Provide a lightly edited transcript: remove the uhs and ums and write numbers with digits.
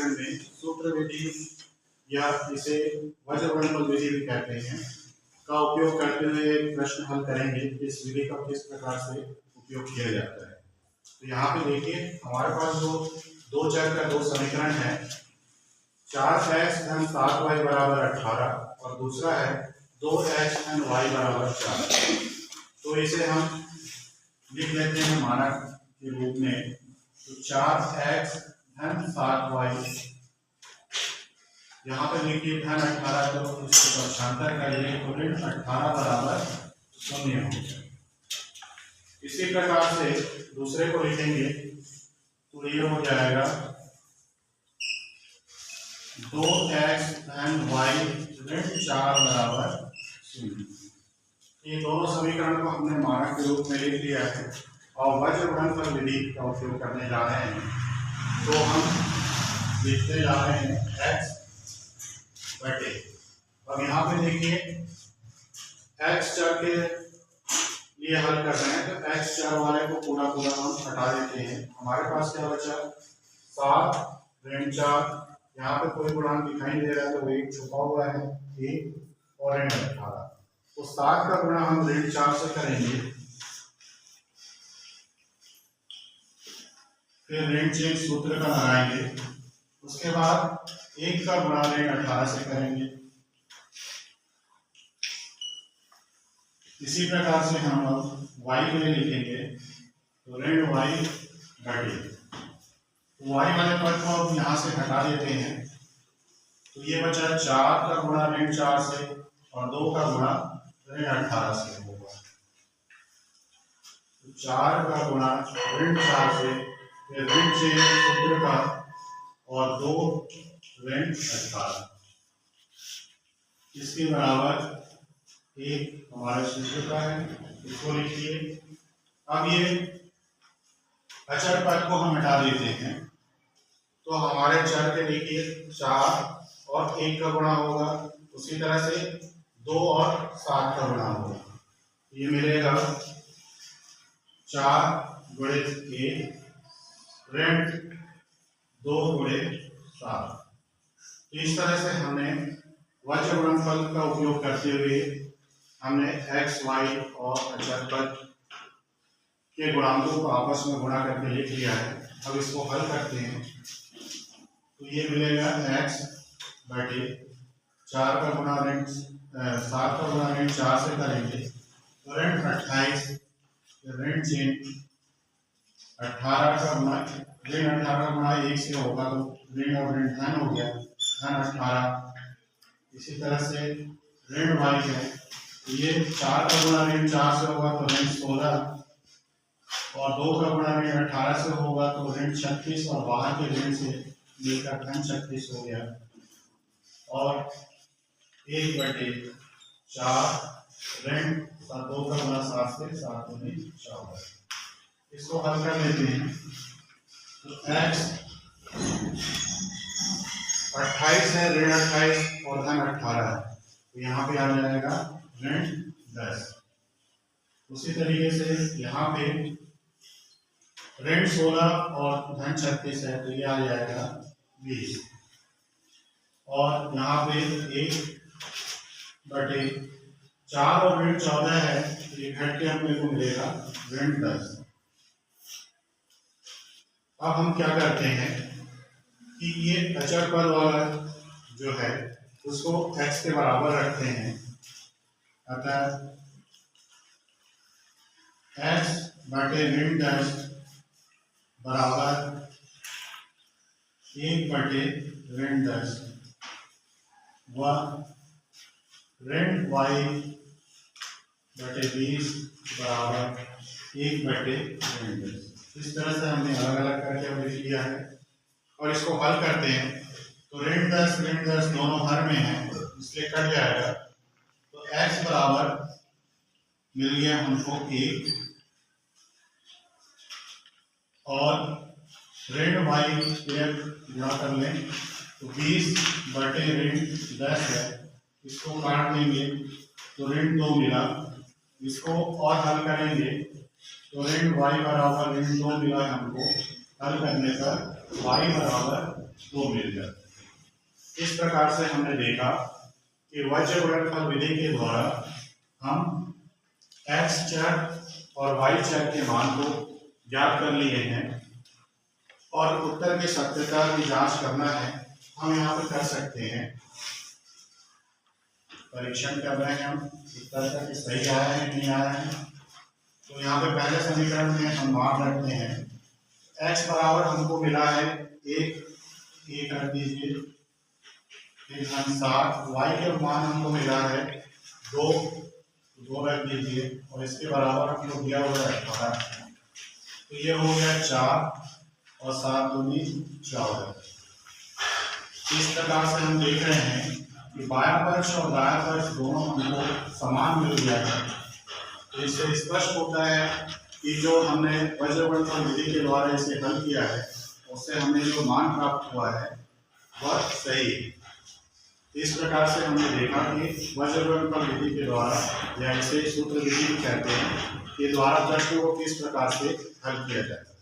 समीकरण में सूत्र विधि या इसे वज्रगुणनफल विधि भी कहते हैं का उपयोग करते हुए एक प्रश्न हल करेंगे। इस विधि का किस प्रकार से उपयोग किया जाता है। तो यहाँ पे देखिए हमारे पास जो दो चर का दो समीकरण है, 4x धन 7y बराबर 18 और दूसरा है 2x धन y बराबर 4। तो इसे हम लिख लेते हैं मानक के रूप में। तो 4x धन 7y, यहाँ पे लिखिए धन 18, तो इसको पक्षांतर करिए तो ऋण 18 बराबर 0 हो जाए। इसी प्रकार से दूसरे को लिखेंगे तो ये हो जाएगा 2x धन y ऋण 4 बराबर 0। ये दोनों समीकरण को हमने मानक के रूप में लिख लिया है और वज्रगुणनफल विधि का उपयोग करने जा रहे हैं। तो हम लिखते जा रहे हैं x बटे, अब यहाँ पे देखिए x चर के लिए हल कर रहे हैं तो x चर वाले को पूरा पूरा हम हटा देते हैं। हमारे पास क्या बचा 7 ऋण 4, यहाँ पे कोई गुणांक दिखाई नहीं दे रहा है तो एक छुपा हुआ है 1 और ऋण 18। तो 7 का गुणा हम ऋण 4 से करेंगे, फिर ऋण चिन्ह सूत्र का लगाएंगे, उसके बाद 1 का गुणा ऋण 18 से करेंगे। इसी प्रकार से हम अब y के लिए लिखेंगे तो ऋण y घटे, y वाले पद को अब यहाँ से हटा देते हैं तो ये बचा 4 का गुणा ऋण 4 से और 2 का गुणा ऋण 18 से होगा। तो 4 का गुणा ऋण 4 से, फिर ऋण चिन्ह सूत्र का और 2 ऋण 18, इसके बराबर 1 हमारे सूत्र का है, इसको लिखिए। अब ये अचर पद को हम हटा देते हैं तो हमारे चर के देखिए 4 और 1 का गुणा होगा, उसी तरह से 2 और 7 का गुणा होगा। ये मिलेगा 4 गुणित 1 ऋण 2 गुणित 7। तो इस तरह से हमने वज्रगुणनफल का उपयोग करते हुए हमने x, y और अचर पद के गुणांकों को आपस में गुणा करके लिख लिया है। अब इसको हल करते हैं तो ये मिलेगा x बटे 4 का गुणा ऋण 7 का गुणा ऋण 4 से करेंगे तो ऋण 28, ऋण चिन्ह 18 का गुणा ऋण 18 का गुणा 1 से होगा तो ऋण और ऋण धन हो गया, धन 18। इसी तरह से ऋण y है, ये 4 का गुणा ऋण 4 से होगा तो ऋण 16 और 2 का गुणा ऋण 18 से होगा तो ऋण 36 और बाहर के ऋण से मिलकर धन 36 हो गया और 1 बटे 4 ऋण 2 का गुणा 7 से 7 दूनी 14। इसको हल कर लेते हैं तो x 28 है, ऋण 28 और धन 18 है तो यहाँ पे आ जाएगा ऋण 10। उसी तरीके से यहाँ पे ऋण 16 और धन 36 है तो ये आ जाएगा 20 और यहाँ पे 1 बटे 4 और ऋण 14 है तो ये घट के अपने को मिलेगा ऋण 10। अब हम क्या करते हैं कि ये अचर पद वाला जो है उसको x के बराबर रखते हैं, अतः x बटे ऋण 10 बराबर 1 बटे ऋण 10 व ऋण y बटे 20 बराबर 1 बटे ऋण 10। इस तरह से हमने अलग अलग करके अब लिख लिया है और इसको हल करते हैं तो ऋण 10 दोनों हर में है इसलिए कट जाएगा तो x बराबर मिल गया हमको 1 और ऋण y गुणा कर लें तो 20 बटे ऋण 10 है, इसको काट देंगे तो ऋण 2 मिला, इसको और हल करेंगे तो ऋण y बराबर ऋण 2 मिला हमको। हल करने पर y बराबर वो मिल जाता है। इस प्रकार से हमने देखा कि वज्र गुणनफल विधि के द्वारा हम x चर और y चर के मान को ज्ञात कर लिए हैं और उत्तर की सत्यता की जांच करना है हम यहाँ पे कर सकते हैं। परीक्षण कर रहे हैं हम उत्तर का कि सही आया है नहीं आया है। तो यहाँ पे पहले समीकरण में हम मान रखते हैं x बराबर हमको मिला है एक रख दीजिए, फिर हम 7, y के मान हमको मिला है 2 रख दीजिए और इसके बराबर हमको दिया हुआ है 18। तो ये हो गया 4 और 7 दूनी 14। इस प्रकार से हम देख रहे हैं कि बायां पक्ष और दायां पक्ष दोनों हमको समान मिल गया है। तो इससे स्पष्ट होता है कि जो हमने वज्र गुणनफल विधि के द्वारा इसे हल किया है उससे हमें जो मान प्राप्त हुआ है वह सही है। इस प्रकार से हमने देखा कि वज्र गुणनफल विधि के द्वारा या इसे सूत्र विधि भी कहते हैं के द्वारा प्रश्न को किस प्रकार से हल किया जाता है।